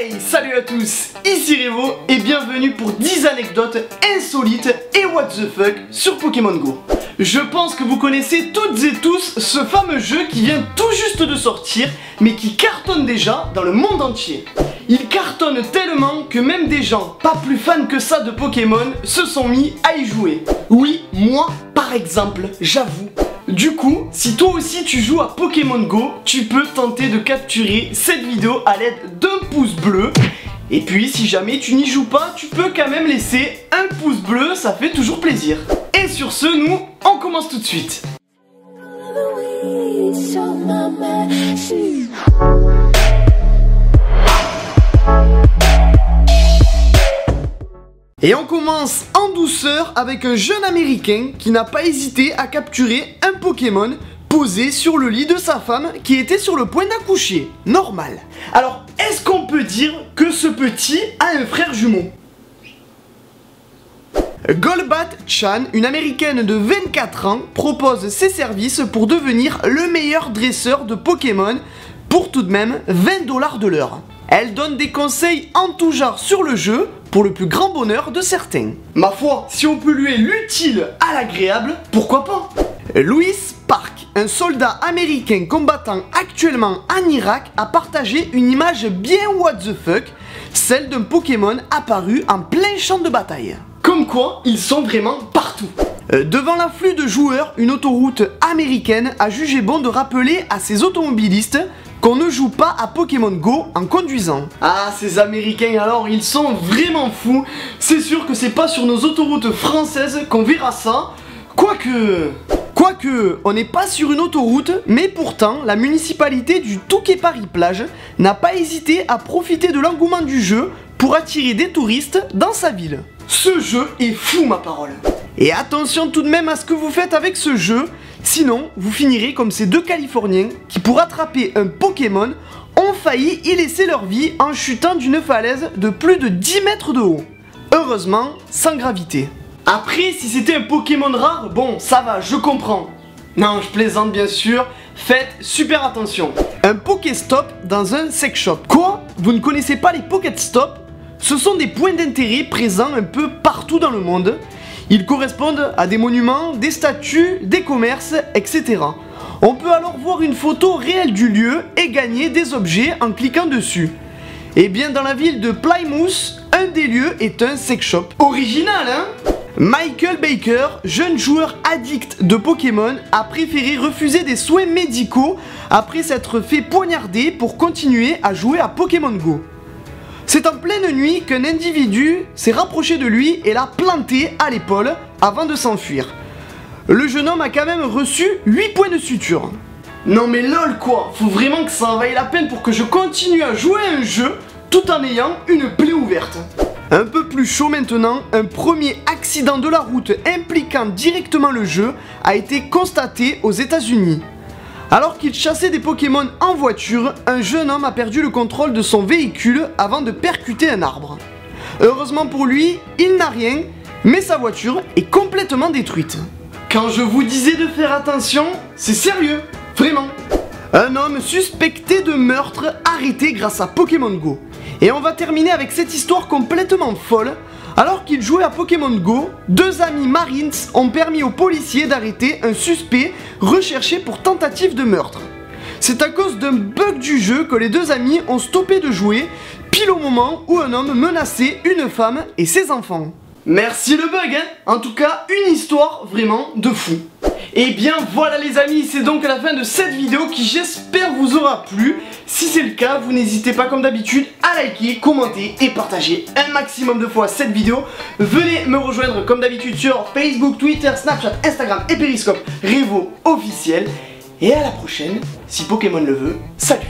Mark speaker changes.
Speaker 1: Hey, salut à tous, ici Revo et bienvenue pour 10 anecdotes insolites et what the fuck sur Pokémon Go. Je pense que vous connaissez toutes et tous ce fameux jeu qui vient tout juste de sortir mais qui cartonne déjà dans le monde entier. Il cartonne tellement que même des gens pas plus fans que ça de Pokémon se sont mis à y jouer. Oui, moi par exemple, j'avoue. Du coup, si toi aussi tu joues à Pokémon Go, tu peux tenter de capturer cette vidéo à l'aide d'un pouce bleu. Et puis si jamais tu n'y joues pas, tu peux quand même laisser un pouce bleu, ça fait toujours plaisir. Et sur ce, nous, on commence tout de suite. Et on commence en douceur avec un jeune américain qui n'a pas hésité à capturer un Pokémon posé sur le lit de sa femme qui était sur le point d'accoucher. Normal. Alors, est-ce qu'on peut dire que ce petit a un frère jumeau? Golbat Chan, une américaine de 24 ans, propose ses services pour devenir le meilleur dresseur de Pokémon pour tout de même 20 $ de l'heure. Elle donne des conseils en tout genre sur le jeu, pour le plus grand bonheur de certains. Ma foi, si on peut lier l'utile à l'agréable, pourquoi pas? Louis Park, un soldat américain combattant actuellement en Irak, a partagé une image bien what the fuck, celle d'un Pokémon apparu en plein champ de bataille. Comme quoi, ils sont vraiment partout. Devant l'afflux de joueurs, une autoroute américaine a jugé bon de rappeler à ses automobilistes qu'on ne joue pas à Pokémon Go en conduisant. Ah, ces Américains alors, ils sont vraiment fous. C'est sûr que c'est pas sur nos autoroutes françaises qu'on verra ça. Quoique, on n'est pas sur une autoroute, mais pourtant, la municipalité du Touquet Paris Plage n'a pas hésité à profiter de l'engouement du jeu pour attirer des touristes dans sa ville. Ce jeu est fou, ma parole. Et attention tout de même à ce que vous faites avec ce jeu, sinon vous finirez comme ces deux Californiens qui, pour attraper un Pokémon, ont failli y laisser leur vie en chutant d'une falaise de plus de 10 mètres de haut. Heureusement, sans gravité. Après, si c'était un Pokémon rare, bon, ça va, je comprends. Non, je plaisante bien sûr, faites super attention. Un Pokéstop dans un sex shop. Quoi? Vous ne connaissez pas les Pokéstop? Ce sont des points d'intérêt présents un peu partout dans le monde. Ils correspondent à des monuments, des statues, des commerces, etc. On peut alors voir une photo réelle du lieu et gagner des objets en cliquant dessus. Et bien dans la ville de Plymouth, un des lieux est un sex shop. Original, hein? Michael Baker, jeune joueur addict de Pokémon, a préféré refuser des soins médicaux après s'être fait poignarder pour continuer à jouer à Pokémon Go. C'est en pleine nuit qu'un individu s'est rapproché de lui et l'a planté à l'épaule avant de s'enfuir. Le jeune homme a quand même reçu 8 points de suture. Non mais lol quoi, faut vraiment que ça en vaille la peine pour que je continue à jouer à un jeu tout en ayant une plaie ouverte. Un peu plus chaud maintenant, un premier accident de la route impliquant directement le jeu a été constaté aux États-Unis. Alors qu'il chassait des Pokémon en voiture, un jeune homme a perdu le contrôle de son véhicule avant de percuter un arbre. Heureusement pour lui, il n'a rien, mais sa voiture est complètement détruite. Quand je vous disais de faire attention, c'est sérieux, vraiment. Un homme suspecté de meurtre arrêté grâce à Pokémon Go. Et on va terminer avec cette histoire complètement folle. Alors qu'ils jouaient à Pokémon Go, deux amis Marines ont permis aux policiers d'arrêter un suspect recherché pour tentative de meurtre. C'est à cause d'un bug du jeu que les deux amis ont stoppé de jouer, pile au moment où un homme menaçait une femme et ses enfants. Merci le bug, hein. En tout cas, une histoire vraiment de fou. Et bien voilà les amis, c'est donc la fin de cette vidéo qui j'espère vous aura plu. Si c'est le cas, vous n'hésitez pas comme d'habitude à liker, commenter et partager un maximum de fois cette vidéo. Venez me rejoindre comme d'habitude sur Facebook, Twitter, Snapchat, Instagram et Periscope, Revo officiel. Et à la prochaine, si Pokémon le veut, salut!